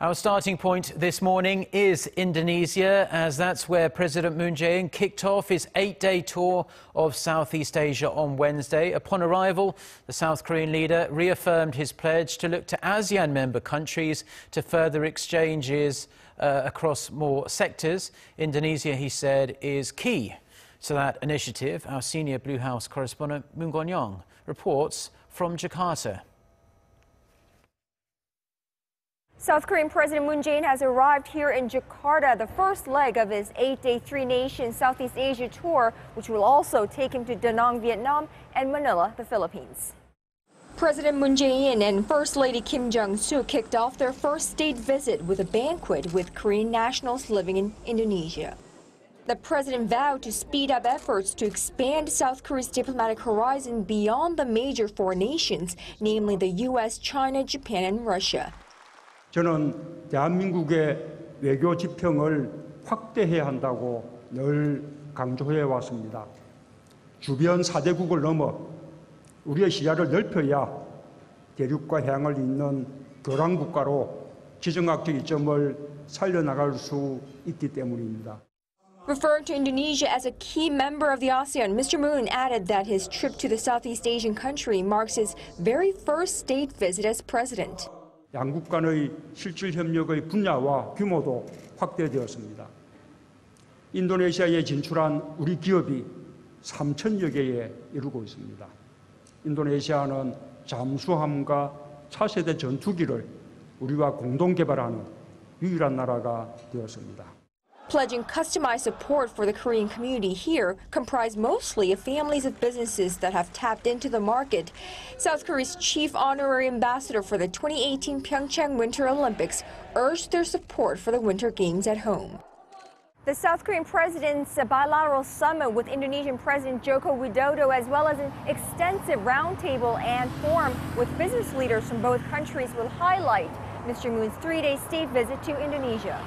Our starting point this morning is Indonesia, as that's where President Moon Jae-in kicked off his 8-day tour of Southeast Asia on Wednesday. Upon arrival, the South Korean leader reaffirmed his pledge to look to ASEAN member countries to further exchanges across more sectors. Indonesia, he said, is key to that initiative. Our senior Blue House correspondent Moon Connyoung reports from Jakarta. South Korean President Moon Jae-in has arrived here in Jakarta, the first leg of his 8-day three-nation Southeast Asia tour, which will also take him to Da Nang, Vietnam, and Manila, the Philippines. President Moon Jae-in and First Lady Jung-sook kicked off their first state visit with a banquet with Korean nationals living in Indonesia. The president vowed to speed up efforts to expand South Korea's diplomatic horizon beyond the major four nations, namely the U.S., China, Japan, and Russia. 저는 대한민국의 외교 지평을 확대해야 한다고 늘 강조해 왔습니다. 주변 4대국을 넘어 우리의 시야를 넓혀야 대륙과 해양을 잇는 교란국가로 지정학적 이점을 살려나갈 수 있기 때문입니다. Referring to Indonesia as a key member of the ASEAN, Mr. Moon added that his trip to the Southeast Asian country marks his very first state visit as president. 양국 간의 실질 협력의 분야와 규모도 확대되었습니다. 인도네시아에 진출한 우리 기업이 3,000여 개에 이르고 있습니다. 인도네시아는 잠수함과 차세대 전투기를 우리와 공동 개발하는 유일한 나라가 되었습니다. Pledging customized support for the Korean community here, comprised mostly of families of businesses that have tapped into the market. South Korea's chief honorary ambassador for the 2018 Pyeongchang Winter Olympics urged their support for the Winter Games at home. The South Korean president's bilateral summit with Indonesian President Joko Widodo, as well as an extensive roundtable and forum with business leaders from both countries, will highlight Mr. Moon's 3-day state visit to Indonesia.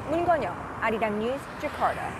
Moon Connyoung, Arirang News, Jakarta.